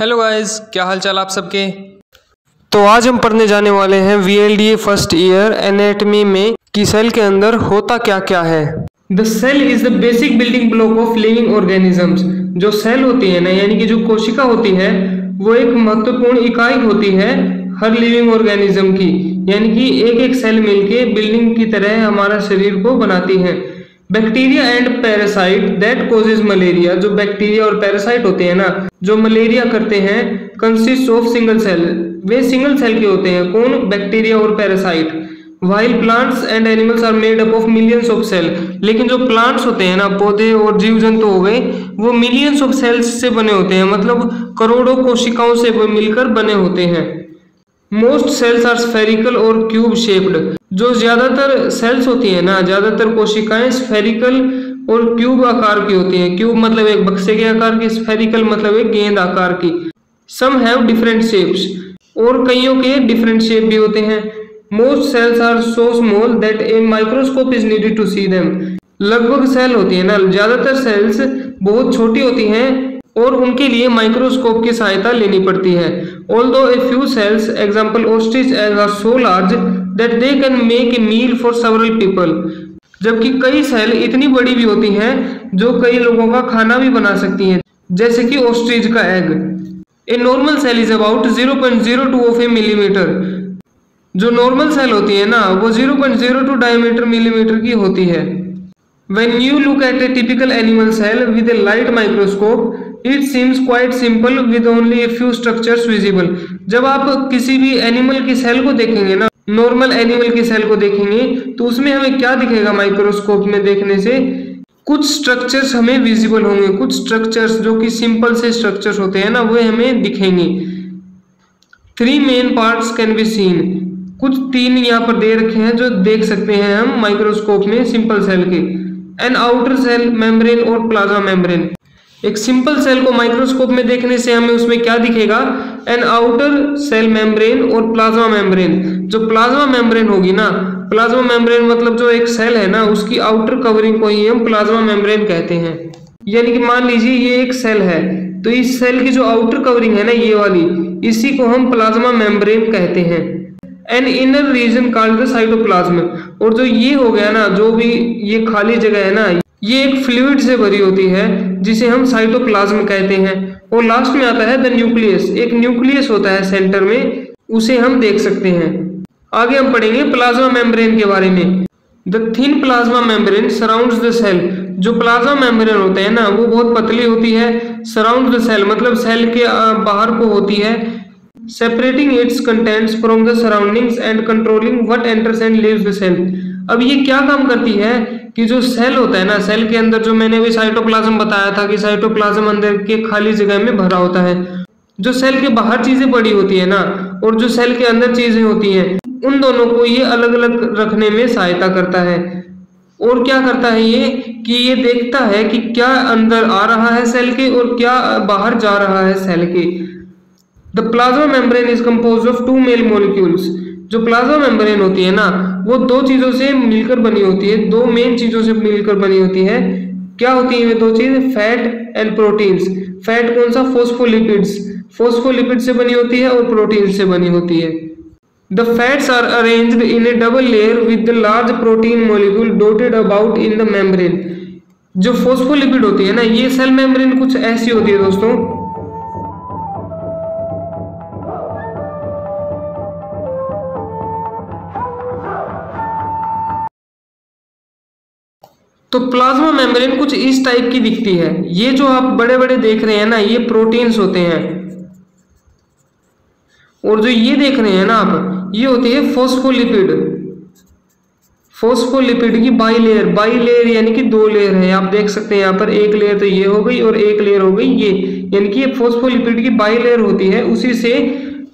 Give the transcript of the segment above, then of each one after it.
Hello guys, क्या हाल चाल आप सबके। तो आज हम पढ़ने जाने वाले हैं VLDA फर्स्ट ईयर एनाटॉमी में कि सेल के अंदर होता क्या क्या है। The cell is the basic building block of living organisms. जो सेल होती है ना, यानी कि जो कोशिका होती है, वो एक महत्वपूर्ण इकाई होती है हर लिविंग ऑर्गेनिज्म की। यानी कि एक एक सेल मिलके बिल्डिंग की तरह हमारा शरीर को बनाती है। Bacteria and parasite that causes malaria. जो बैक्टीरिया और पैरासाइट होते हैं ना, जो मलेरिया करते हैं, कंसिस्ट ऑफ सिंगल सेल। वे सिंगल सेल के होते हैं। कौन? बैक्टीरिया और parasite. While plants and animals are made up of millions of cell. लेकिन जो प्लांट्स होते हैं ना, पौधे और जीव जंतु हो गए, वो मिलियंस ऑफ सेल्स से बने होते हैं, मतलब करोड़ों कोशिकाओं से मिलकर बने होते हैं। मोस्ट सेल्स आर स्फेरिकल और क्यूब शेप्ड। जो ज्यादातर सेल्स होती है ना, ज्यादातर कोशिकाएं स्फेरिकल और क्यूब आकार की होती हैं। क्यूब मतलब एक बक्से के आकार की, स्फेरिकल मतलब एक गेंद आकार की। सम हैव डिफरेंट शेप्स, और कईयों के डिफरेंट शेप भी होते हैं। Most cells are so small that a microscope is needed to see them. लगभग सेल होती है ना, ज्यादातर सेल्स बहुत छोटी होती हैं और उनके लिए माइक्रोस्कोप की सहायता लेनी पड़ती है। Although a few cells, example ostrich eggs, are so large that they can make a meal for several people. जबकि कई सेल इतनी बड़ी भी होती हैं जो कई लोगों का खाना भी बना सकती हैं, जैसे कि ऑस्ट्रिच का egg. A normal cell is about 0.02 of a millimeter. जो नॉर्मल सेल होती है ना, वो 0.02 डायमीटर मिलीमीटर की होती है। When you look at a typical animal cell with a light microscope, it seems quite simple with only a few structures visible. जब आप किसी भी एनिमल की सेल को देखेंगे ना, नॉर्मल एनिमल की सेल को देखेंगे, तो उसमें हमें क्या दिखेगा? माइक्रोस्कोप में देखने से कुछ स्ट्रक्चर्स हमें विजिबल होंगे। कुछ स्ट्रक्चर्स जो कि सिंपल से स्ट्रक्चर्स होते हैं ना, वो हमें दिखेंगे। 3 main parts can be seen. कुछ 3 यहाँ पर दे रखे हैं जो देख सकते हैं हम माइक्रोस्कोप में सिंपल सेल के। एन आउटर सेल मेम्ब्रेन और प्लाज्मा मेम्ब्रेन। एक सिंपल सेल को माइक्रोस्कोप में देखने से हमें उसमें क्या दिखेगा? एन आउटर सेल मेम्ब्रेन और प्लाज्मा मेम्ब्रेन। जो प्लाज्मा मेम्ब्रेन होगी ना, प्लाज्मा मेम्ब्रेन मतलब जो एक सेल है ना, उसकी आउटर कवरिंग को ही हम प्लाज्मा मेम्ब्रेन कहते हैं। यानी कि मान लीजिए ये एक सेल है, तो इस सेल की जो आउटर कवरिंग है ना, ये वाली, इसी को हम प्लाज्मा मेम्ब्रेन कहते हैं। An inner reason called the cytoplasm. और जो ये हो गया ना, जो भी ये खाली जगह है ना, ये एक फ्लूइड से भरी होती है जिसे हम साइटोप्लाज्म कहते हैं। और लास्ट में आता है द न्यूक्लियस। एक न्यूक्लियस होता है सेंटर में, उसे हम देख सकते हैं। आगे हम पढ़ेंगे प्लाज्मा मेम्ब्रेन के बारे में। The thin plasma membrane surrounds the cell. जो प्लाज्मा मेम्ब्रेन होते हैं ना, वो बहुत पतली होती है। सराउंड द सेल मतलब सेल के बाहर को होती है। Separating its contents from the surroundings and controlling what enters and leaves the cell. अब ये क्या काम करती है कि जो सेल होता है ना, सेल के अंदर जो मैंने अभी साइटोप्लाज्म बताया था कि साइटोप्लाज्म अंदर के खाली जगह में भरा होता है। जो सेल के बाहर चीजें पड़ी होती है ना, और जो सेल के अंदर चीजें होती हैं, उन दोनों को ये अलग अलग रखने में सहायता करता है। और क्या करता है ये कि ये देखता है कि क्या अंदर आ रहा है सेल के और क्या बाहर जा रहा है सेल के। The plasma membrane is composed of 2 male molecules. जो प्लाज्मा मेम्ब्रेन होती है ना, वो 2 चीजों से मिलकर बनी होती है। 2 मेन चीजों से मिलकर बनी होती है। क्या होती है वे 2 चीज? Fat and proteins. फैट कौन सा? फोस्फोलिपिड्स। फोस्फोलिपिड से बनी होती है और प्रोटीन से बनी होती है। The fats are arranged in a double layer with the large protein molecule dotted about in the membrane. जो फोस्फोलिपिड होती है ना, ये सेल मेम्ब्रेन कुछ ऐसी होती है दोस्तों। तो प्लाज्मा मेम्ब्रेन कुछ इस टाइप की दिखती है। ये जो आप बड़े बड़े देख रहे हैं ना, ये प्रोटीन्स होते हैं। और जो ये देख रहे हैं ना आप, ये होती है फोस्फोलिपिड। फोस्फोलिपिड की बाइलेयर। बाइलेयर यानी कि 2 लेयर है। आप देख सकते हैं यहाँ पर, एक लेयर तो ये हो गई और एक लेयर हो गई ये, यानी कि ये फोस्फोलिपिड की बाइलेयर होती है। उसी से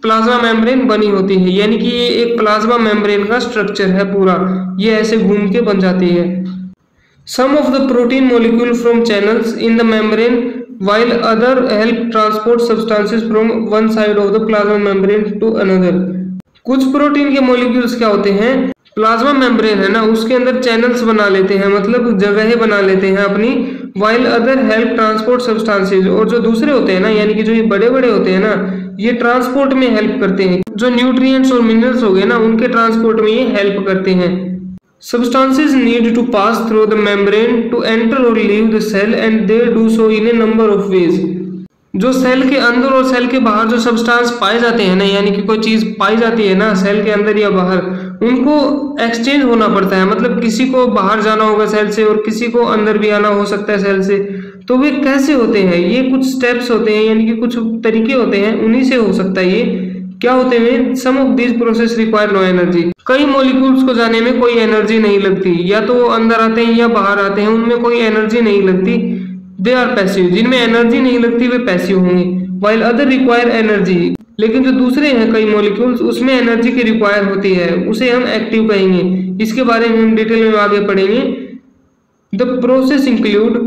प्लाज्मा मेम्ब्रेन बनी होती है। यानी कि ये एक प्लाज्मा मेम्ब्रेन का स्ट्रक्चर है पूरा। ये ऐसे घूम के बन जाती है। Some of the protein molecule from channels in the membrane, while other help transport substances from one side of the plasma membrane to another. कुछ प्रोटीन के मॉलिक्यूल्स क्या होते हैं? प्लाज्मा मेम्ब्रेन है ना, उसके अंदर चैनल्स बना लेते हैं, मतलब जगहें बना लेते हैं अपनी, while other help transport substances, और जो दूसरे होते हैं ना, यानी कि जो ये बड़े बड़े होते हैं ना, ये ट्रांसपोर्ट में हेल्प करते हैं। जो न्यूट्रिएंट्स और मिनरल्स हो गए ना, उनके ट्रांसपोर्ट में ये हेल्प करते हैं। Substances need to pass through the membrane to enter or leave the cell and they do so in a number of ways। जो सेल के अंदर और सेल के बाहर जो सब्सटेंस पाए जाते हैं ना, यानी कि कोई चीज पाई जाती है ना सेल के अंदर या बाहर, उनको एक्सचेंज होना पड़ता है। मतलब किसी को बाहर जाना होगा सेल से और किसी को अंदर भी आना हो सकता है सेल से। तो वे कैसे होते हैं? ये कुछ स्टेप्स होते हैं, यानी कि कुछ तरीके होते हैं, उन्हीं से हो सकता है। ये क्या होते हैं? Some of this process require no energy. कई मॉलिक्यूल्स को जाने में कोई एनर्जी नहीं लगती, या तो वो अंदर आते हैं या बाहर आते हैं, उनमें कोई एनर्जी नहीं लगती। दे आर पैसिव, जिनमें एनर्जी नहीं लगती वे पैसिव होंगे। वाइल अदर रिक्वायर एनर्जी, लेकिन जो दूसरे हैं कई मॉलिक्यूल्स, उसमें एनर्जी की रिक्वायर होती है, उसे हम एक्टिव कहेंगे। इसके बारे में हम डिटेल में आगे पढ़ेंगे। द प्रोसेस इंक्लूड,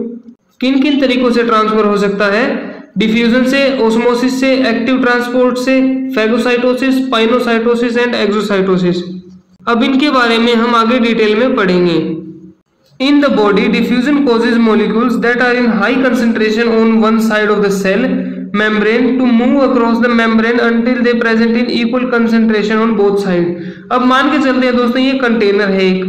किन किन तरीकों से ट्रांसफर हो सकता है? डिफ्यूजन से, ओस्मोसिस से, एक्टिव ट्रांसपोर्ट से, फैगोसाइटोसिस, पाइनोसाइटोसिस एंड एक्सोसाइटोसिस। अब इनके बारे में हम आगे डिटेल में पढ़ेंगे। In the body, diffusion causes molecules that are in high concentration on one side of the cell membrane to move across the membrane until they present in equal concentration on both sides। अब मान के चलते हैं दोस्तों, ये container है एक,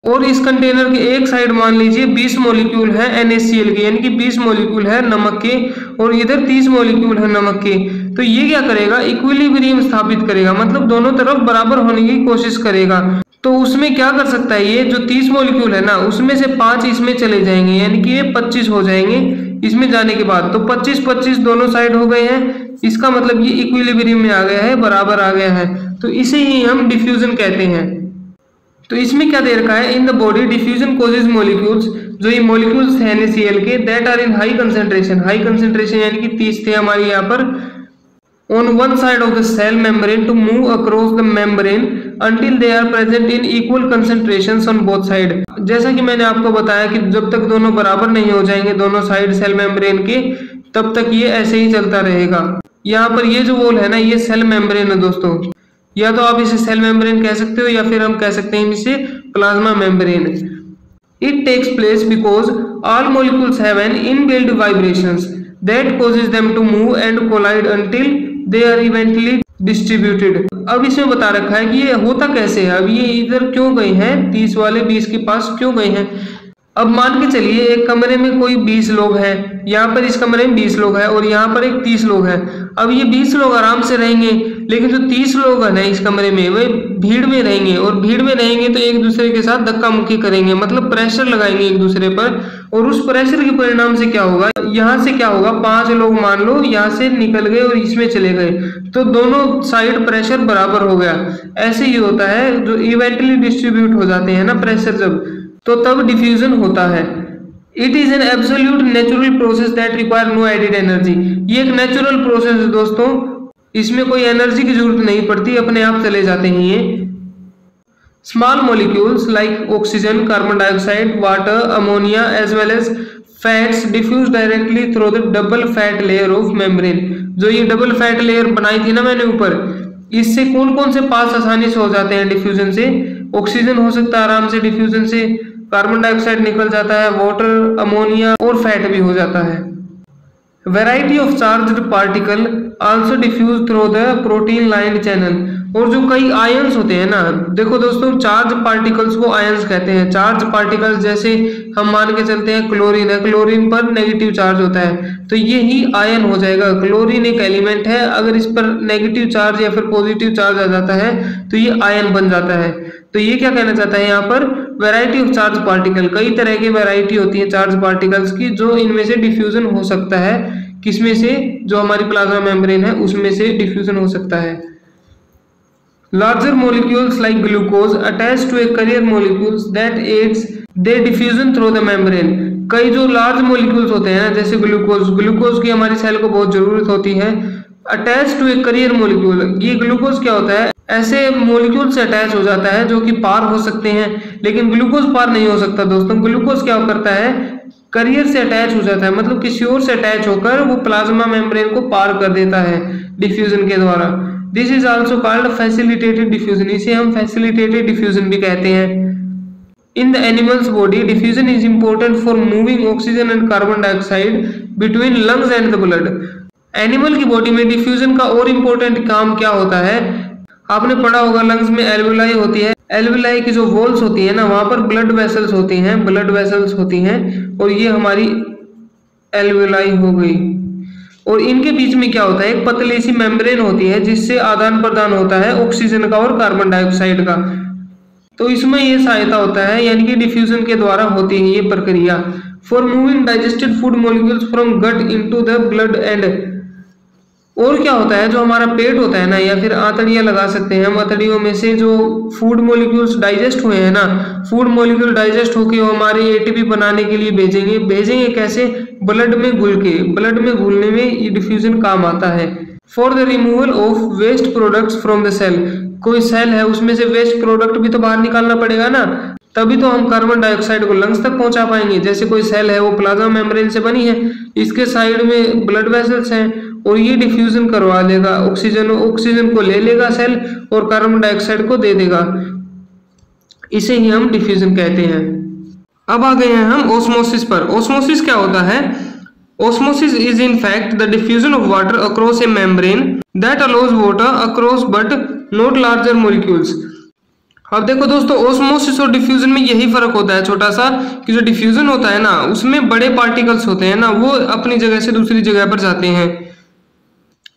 और इस कंटेनर के एक साइड मान लीजिए 20 मॉलिक्यूल है NaCl के, यानी कि 20 मॉलिक्यूल है नमक के, और इधर 30 मॉलिक्यूल है नमक के। तो ये क्या करेगा? इक्विलिब्रियम स्थापित करेगा, मतलब दोनों तरफ बराबर होने की कोशिश करेगा। तो उसमें क्या कर सकता है? ये जो 30 मॉलिक्यूल है ना, उसमें से 5 इसमें चले जाएंगे, यानी कि ये 25 हो जाएंगे इसमें जाने के बाद। तो 25-25 दोनों साइड हो गए हैं, इसका मतलब ये इक्विलिब्रियम में आ गया है, बराबर आ गया है। तो इसे ही हम डिफ्यूजन कहते हैं। तो इसमें क्या दे रखा है? In the body diffusion causes molecules, जो ये मॉलिक्यूल्स हैं NaCl के, that are in high concentration, high concentration यानी कि 30 थे हमारे यहाँ पर, on one side of the cell membrane to move across the membrane until they are present in equal concentrations on both side। जैसा कि मैंने आपको बताया कि जब तक दोनों बराबर नहीं हो जाएंगे दोनों साइड सेल मेम्ब्रेन के, तब तक ये ऐसे ही चलता रहेगा। यहाँ पर ये जो वॉल है ना, ये सेल मेम्ब्रेन है दोस्तों, या तो आप इसे सेल मेम्ब्रेन कह सकते हो, या फिर हम कह सकते हैं इसे plasma membrane. It takes place because all molecules have an inbuilt vibrations that causes them to move and collide until they are eventually distributed। अब इसमें बता रखा है कि ये होता कैसे है। अब ये इधर क्यों गए हैं, 30 वाले 20 के पास क्यों गए हैं? अब मान के चलिए एक कमरे में कोई 20 लोग हैं, यहाँ पर इस कमरे में 20 लोग हैं, और यहाँ पर एक 30 लोग हैं। अब ये 20 लोग आराम से रहेंगे, लेकिन जो 30 लोग हैं ना इस कमरे में, वे भीड़ में रहेंगे, और भीड़ में रहेंगे तो एक दूसरे के साथ धक्का मुक्की करेंगे, मतलब प्रेशर लगाएंगे एक दूसरे पर। और उस प्रेशर के परिणाम से क्या होगा? यहाँ से क्या होगा? 5 लोग मान लो यहाँ से निकल गए और इसमें चले गए, तो दोनों साइड प्रेशर बराबर हो गया। ऐसे ही होता है, जो इवेंटली डिस्ट्रीब्यूट हो जाते हैं ना प्रेशर जब, तो तब डिफ्यूजन होता है। It is an absolute natural process that require no added energy. ये एक नेचुरल प्रोसेस है दोस्तों, इसमें कोई एनर्जी की जरूरत नहीं पड़ती, अपने आप चले जाते हैं ये। Small molecules like oxygen, carbon dioxide, water, ammonia as well as fats diffuse directly through the double fat layer of membrane. जो ये डबल फैट लेयर बनाई थी ना मैंने ऊपर, इससे कौन कौन से पास आसानी से हो जाते हैं डिफ्यूजन से? ऑक्सीजन हो सकता है आराम से डिफ्यूजन से, कार्बन डाइऑक्साइड निकल जाता है, वाटर, अमोनिया और फैट भी हो जाता है। Variety of charged particle also diffuse through the protein line channel. और जो कई आयंस होते हैं ना, देखो दोस्तों, चार्ज पार्टिकल्स को आयंस कहते हैं। चार्ज पार्टिकल्स जैसे हम मान के चलते हैं क्लोरीन है, क्लोरीन पर नेगेटिव चार्ज होता है, तो ये ही आयन हो जाएगा। क्लोरीन एक एलिमेंट है, अगर इस पर नेगेटिव चार्ज या फिर पॉजिटिव चार्ज आ जाता है तो ये आयन बन जाता है। तो ये क्या कहना चाहता है यहाँ पर? वैरायटी ऑफ चार्ज पार्टिकल, कई तरह की वैरायटी होती है चार्ज पार्टिकल्स की, जो इनमें से डिफ्यूजन हो सकता है। किसमें से? जो हमारी प्लाज्मा मेम्ब्रेन है उसमें से डिफ्यूजन हो सकता है। Larger molecules like glucose attach to a carrier molecules that aids their diffusion through the membrane। कई जो लार्ज मॉलिक्यूल्स होते हैं जैसे ग्लूकोज की हमारी सेल को बहुत जरूरत होती है। Attach to a carrier molecule, ये ग्लूकोज क्या होता है? ऐसे मॉलिक्यूल से अटैच हो जाता है जो कि पार हो सकते हैं, लेकिन ग्लूकोज पार नहीं हो सकता दोस्तों। ग्लूकोज क्या करता है? करियर से अटैच हो जाता है, मतलब किसी और से अटैच होकर वो प्लाज्मा मेम्ब्रेन को पार कर देता है डिफ्यूजन के द्वारा। This is also called facilitated diffusion, इसे हम फैसिलिटेटेड डिफ्यूजन भी कहते हैं। In the animal's body, diffusion is important for moving oxygen and carbon dioxide between lungs and the blood. Animal की बॉडी में डिफ्यूजन का और इम्पोर्टेंट काम क्या होता है? आपने पढ़ा होगा लंग्स में एल्वेलाई होती है, एल्वेलाई की जो वॉल्स होती है ना, वहां पर ब्लड वेसल्स होती हैं, ब्लड वेसल्स होती हैं, और ये हमारी एल्वेलाई हो गई। और इनके बीच में क्या होता है? एक पतली सी मेम्ब्रेन होती है जिससे आदान प्रदान होता है ऑक्सीजन का और कार्बन डाइऑक्साइड का। तो इसमें ये सहायता होता है, यानी कि डिफ्यूजन के द्वारा होती है ये प्रक्रिया। For moving digested food molecules from gut into the blood and, और क्या होता है, जो हमारा पेट होता है ना, या फिर आंतड़ियां लगा सकते हैं हम, आंतड़ियों में से जो फूड मॉलिक्यूल्स डाइजेस्ट हुए हैं ना, फूड मॉलिक्यूल डाइजेस्ट होकर हमारे एटीपी बनाने के लिए भेजेंगे कैसे? ब्लड में घुल के, ब्लड में घुलने में ये डिफ्यूजन काम आता है। For the removal of waste products from the cell, कोई सेल है उसमें से वेस्ट प्रोडक्ट भी तो बाहर निकालना पड़ेगा ना, तभी तो हम कार्बन डाइऑक्साइड को लंग्स तक पहुंचा पाएंगे। जैसे कोई सेल है वो प्लाज्मा मेम्ब्रेन से बनी है, इसके साइड में ब्लड वेसल्स हैं, और ये डिफ्यूजन करवा देगा, ऑक्सीजन को ले लेगा सेल और कार्बन डाइऑक्साइड को दे देगा, इसे ही हम डिफ्यूजन कहते हैं। अब आ गए हैं हम ऑस्मोसिस पर। ऑस्मोसिस क्या होता है? Osmosis is in fact the diffusion of water across a membrane that allows water across but not larger molecules. अब देखो दोस्तों, ऑस्मोसिस और डिफ्यूजन में यही फर्क होता है छोटा सा, कि जो डिफ्यूजन होता है ना, उसमें बड़े पार्टिकल्स होते हैं ना, वो अपनी जगह से दूसरी जगह पर जाते हैं।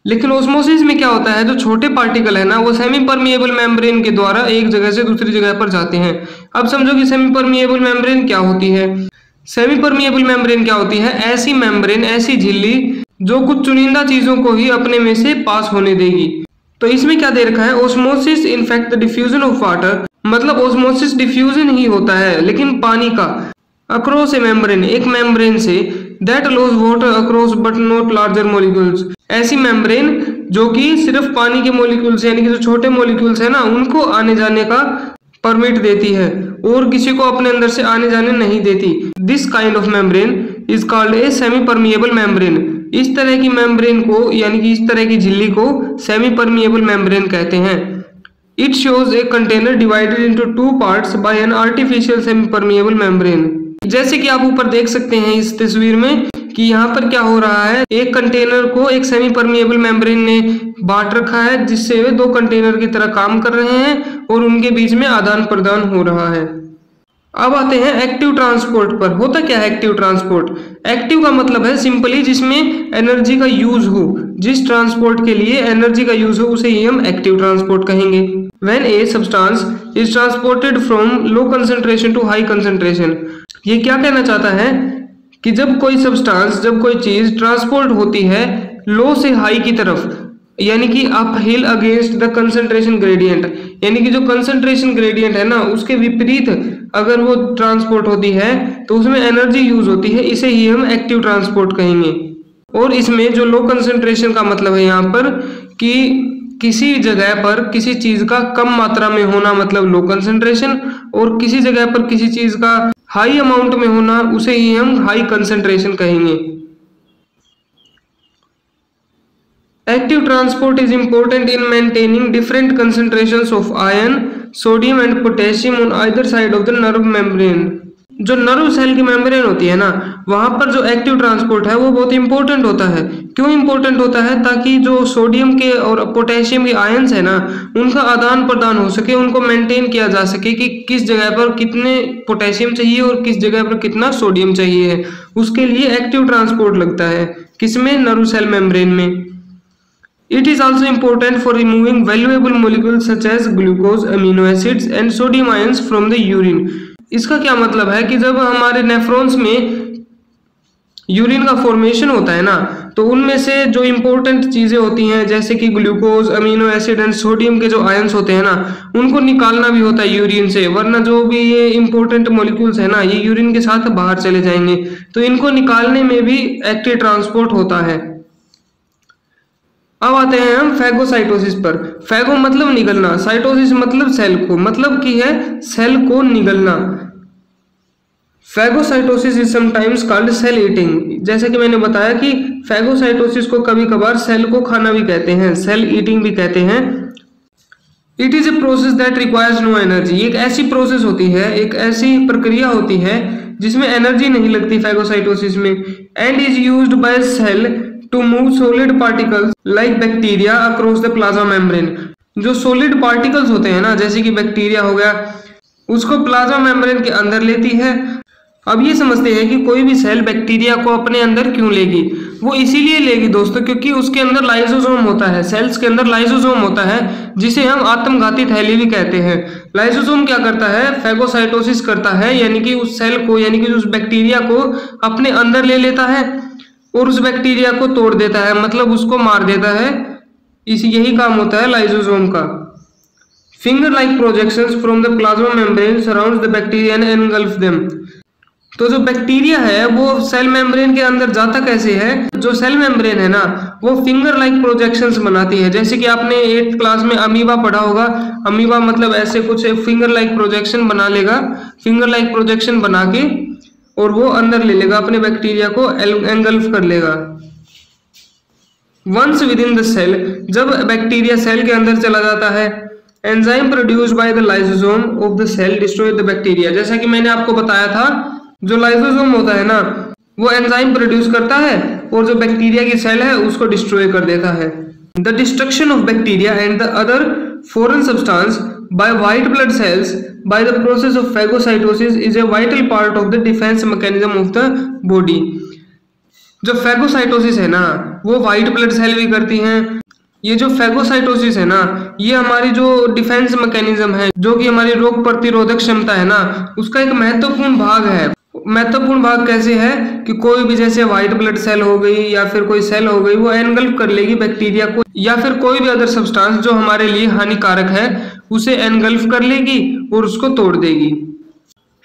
लेकिन ऑस्मोसिस में क्या होता है, जो छोटे पार्टिकल है ना, वो सेमी परमिएबल मेम्ब्रेन के द्वारा एक जगह से दूसरी जगह पर जाते हैं। अब समझो कि सेमी परमिएबल मेम्ब्रेन क्या होती है। सेमी परमिएबल मेम्ब्रेन क्या होती है? ऐसी मेम्ब्रेन, ऐसी झिल्ली जो कुछ चुनिंदा चीजों को ही अपने में से पास होने देगी। तो इसमें क्या दे रखा है? Osmosis in fact the diffusion of water, मतलब ऑस्मोसिस डिफ्यूजन ही होता है लेकिन पानी का, अक्रॉस ए मेम्ब्रेन, एक मेम्ब्रेन से, that allows water across but not larger molecules, ऐसी मेम्ब्रेन जो कि सिर्फ पानी के मॉलिक्यूल्स यानी कि जो छोटे मॉलिक्यूल्स है ना, उनको आने जाने का परमिट देती है और किसी को अपने अंदर से आने जाने नहीं देती। This kind of membrane is called a semi permeable membrane. इस तरह की मेम्ब्रेन को, यानी कि इस तरह की झिल्ली को सेमी परमिएबल मेम्ब्रेन कहते हैं। It shows a container divided into two parts bye an artificial semi permeable membrane. जैसे कि आप ऊपर देख सकते हैं इस तस्वीर में कि यहाँ पर क्या हो रहा है, एक कंटेनर को एक सेमी परमिएबल मेम्ब्रेन ने बांट रखा है, जिससे वे दो कंटेनर की तरह काम कर रहे हैं और उनके बीच में आदान प्रदान हो रहा है। अब आते हैं एक्टिव ट्रांसपोर्ट पर। होता क्या है एक्टिव ट्रांसपोर्ट? एक्टिव का मतलब है सिंपली जिसमें एनर्जी का यूज हो, जिस ट्रांसपोर्ट के लिए एनर्जी का यूज हो उसे ही हम एक्टिव ट्रांसपोर्ट कहेंगे। When a substance is transported from low concentration to high concentration, ये क्या कहना चाहता है कि जब कोई सब्सटेंस, जब कोई चीज ट्रांसपोर्ट होती है लो से हाई की तरफ, यानी कि up hill against the concentration gradient, यानी कि जो कंसंट्रेशन ग्रेडियंट है ना उसके विपरीत अगर वो ट्रांसपोर्ट होती है तो उसमें एनर्जी यूज होती है, इसे ही हम एक्टिव ट्रांसपोर्ट कहेंगे। और इसमें जो लो कंसंट्रेशन का मतलब है यहाँ पर कि किसी जगह पर किसी चीज का कम मात्रा में होना मतलब लो कंसंट्रेशन, और किसी जगह पर किसी चीज का हाई अमाउंट में होना उसे ही हम हाई कंसंट्रेशन कहेंगे। Active transport is important in maintaining different concentrations of iron, sodium and potassium on either side of the nerve membrane. जो नर्व सेल की मेम्ब्रेन होती है ना, वहां पर जो एक्टिव ट्रांसपोर्ट है वो बहुत इंपॉर्टेंट होता है। क्यों इंपॉर्टेंट होता है? ताकि जो सोडियम के और पोटेशियम के आयंस है ना, उनका आदान प्रदान हो सके, उनको मेंटेन किया जा सके कि किस जगह पर कितने पोटेशियम चाहिए और किस जगह पर कितना सोडियम चाहिए है, उसके लिए एक्टिव ट्रांसपोर्ट लगता है। किसमें? नर्व सेल मेम्ब्रेन में। It is also important for removing valuable molecules such as glucose, amino acids and sodium ions from the urine. इसका क्या मतलब है कि जब हमारे नेफ्रॉन्स में यूरिन का फॉर्मेशन होता है ना, तो उनमें से जो इंपॉर्टेंट चीजें होती हैं जैसे कि glucose, amino acid and sodium के जो आयंस होते हैं ना, उनको निकालना भी होता है यूरिन से, वरना जो भी ये इंपॉर्टेंट मॉलिक्यूल्स है ना ये यूरिन के साथ बाहर चले जाएंगे। तो इनको निकालने में भी एक्टिव ट्रांसपोर्ट होता है। अब आते हैं हम फैगोसाइटोसिस पर। फैगो मतलब निगलना, साइटोसिस मतलब सेल को, मतलब की है सेल को निगलना। Phagocytosis is sometimes called cell eating. जैसा कि मैंने बताया कि फैगोसाइटोसिस को कभी कभार सेल को खाना भी कहते हैं, सेल ईटिंग भी कहते हैं। It is a process that requires no energy. एक ऐसी प्रोसेस होती है, एक ऐसी प्रक्रिया होती है जिसमें एनर्जी नहीं लगती फैगोसाइटोसिस में, and is used by cell to move solid particles like bacteria across the plasma membrane. जो सॉलिड पार्टिकल्स होते हैं ना, जैसे कि बैक्टीरिया हो गया, उसको प्लाज्मा मेम्ब्रेन के अंदर लेती है। अब ये समझते हैं कि कोई भी सेल बैक्टीरिया को अपने अंदर क्यों लेगी। वो इसीलिए लेगी दोस्तों क्योंकि उसके अंदर लाइसोसोम होता है, सेल्स के अंदर लाइसोसोम होता है, जिसे हम आत्मघाती थैली भी कहते हैं। लाइसोसोम क्या करता है, फैगोसाइटोसिस करता है, यानी कि उस सेल को, यानी कि उस बैक्टीरिया को अपने अंदर ले लेता है और उस बैक्टीरिया को तोड़ देता है, मतलब उसको मार देता है। यही काम होता है लाइसोसोम का। Finger like projections from the plasma membrane surrounds the bacteria and engulf them. तो जो बैक्टीरिया है वो सेल मेम्ब्रेन के अंदर जाता कैसे है, जो सेल मेम्ब्रेन है ना वो फिंगर लाइक प्रोजेक्शंस बनाती है। जैसे कि आपने 8th क्लास में अमीबा पढ़ा होगा, अमीबा मतलब ऐसे कुछ फिंगर लाइक प्रोजेक्शन बना लेगा, फिंगर लाइक प्रोजेक्शन बना के और वो अंदर ले लेगा, अपने बैक्टीरिया को एंगल्फ कर लेगा। Once within the cell, जब बैक्टीरिया सेल के अंदर चला जाता है, enzyme produced by the lysosome of the cell destroy the bacteria. जैसा कि मैंने आपको बताया था, जो लाइसोसोम होता है ना वो एंजाइम प्रोड्यूस करता है और जो बैक्टीरिया की सेल है उसको डिस्ट्रॉय कर देता है। The destruction of bacteria and the other foreign substance by white blood cells by the process of phagocytosis is a vital part of the defence mechanism of the body. जो phagocytosis है ना वो white blood cell भी करती हैं। ये जो phagocytosis है ना ये हमारी जो डिफेंस मैकेनिज्म है, जो कि हमारी रोग प्रतिरोधक क्षमता है ना, उसका एक महत्वपूर्ण भाग है। महत्वपूर्ण भाग कैसे है कि कोई भी जैसे व्हाइट ब्लड सेल हो गई या फिर कोई सेल हो गई, वो एनगल्फ कर लेगी बैक्टीरिया को, या फिर कोई भी अदर सब्सटेंस जो हमारे लिए हानिकारक है उसे एनगल्फ कर लेगी और उसको तोड़ देगी।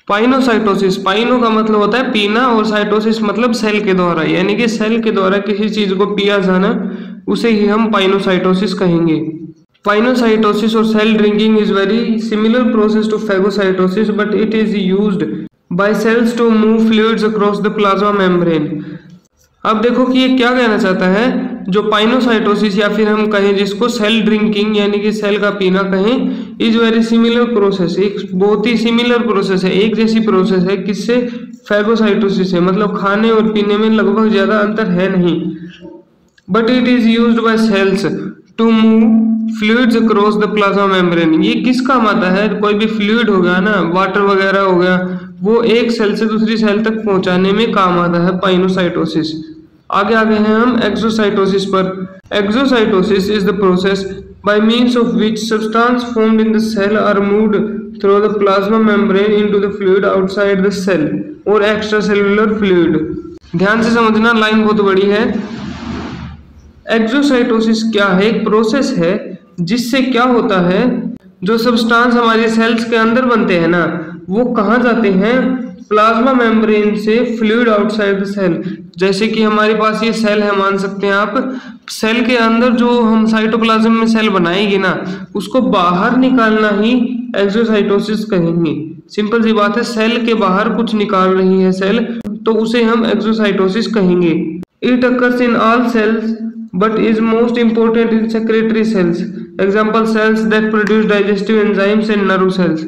पाइनोसाइटोसिस, पाइनो का मतलब होता है पीना और साइटोसिस मतलब सेल के द्वारा, यानी कि सेल के द्वारा किसी चीज को पिया जाना, उसे ही हम पाइनोसाइटोसिस कहेंगे। पाइनोसाइटोसिस और cell drinking is very similar process to phagocytosis but it is used by cells to move fluids across the plasma membrane. अब देखो कि ये क्या कहना चाहता है, जो पाइनोसाइटोसिस या फिर हम कहें जिसको सेल ड्रिंकिंग यानी कि सेल का पीना कहें, इज वेरी सिमिलर प्रोसेस, एक बहुत ही सिमिलर प्रोसेस है, एक जैसी प्रोसेस है किससे, फैगोसाइटोसिस है, मतलब खाने और पीने में लगभग ज्यादा अंतर है नहीं। But it is used by cells to move fluids across the plasma membrane. ये किस काम आता है, कोई भी फ्लूइड हो गया ना, वाटर वगैरह हो गया, वो एक सेल से दूसरी सेल तक पहुंचाने में काम आता है पाइनोसाइटोसिस। आगे आगे हैं हम एक्सोसाइटोसिस पर। Exocytosis is the process by means of which substance formed in the cell are moved through the plasma membrane into the fluid outside the cell or extracellular fluid. ध्यान से समझना, लाइन बहुत बड़ी है। एक्सोसाइटोसिस क्या है, एक प्रोसेस है जिससे क्या होता है, जो सब्सटेंस हमारे सेल्स के अंदर बनते हैं ना वो कहाँ जाते हैं, प्लाज्मा मेम्ब्रेन से फ्लूइड आउटसाइड द सेल। जैसे कि हमारे पास ये सेल है, मान सकते हैं आप, सेल के अंदर जो हम साइटोप्लाज्म में सेल बनाएंगे ना उसको बाहर निकालना ही एक्सोसाइटोसिस कहेंगे। सिंपल सी बात है, सेल के बाहर कुछ निकाल रही है सेल, तो उसे हम एक्सोसाइटोसिस कहेंगे। It occurs in all cells but is most important in secretory cells, example cells that produce digestive enzymes and nerve cells।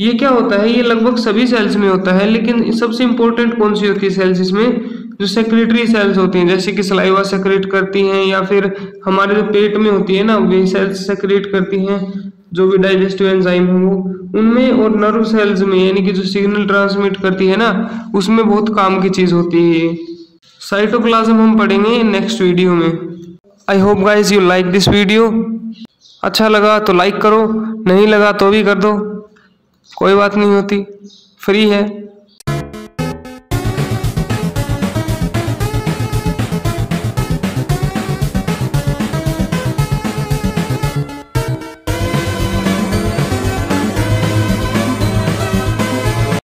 ये क्या होता है, ये लगभग सभी सेल्स में होता है, लेकिन सबसे इंपॉर्टेंट कौन सी होती है सेल्स इसमें, जो सेक्रेटरी सेल्स होती हैं, जैसे कि सलाइवा सेक्रेट करती हैं, या फिर हमारे जो पेट में होती है ना वे सेल्स सेक्रेट करती हैं जो भी डाइजेस्टिव एंजाइम है वो उनमें, और नर्व सेल्स में यानी कि जो सिग्नल ट्रांसमिट करती है ना उसमें बहुत काम की चीज होती है ये। साइटोप्लाज्म हम पढ़ेंगे नेक्स्ट वीडियो में। I hope guys you like this video. अच्छा लगा तो लाइक करो, नहीं लगा तो भी कर दो, कोई बात नहीं होती, फ्री है।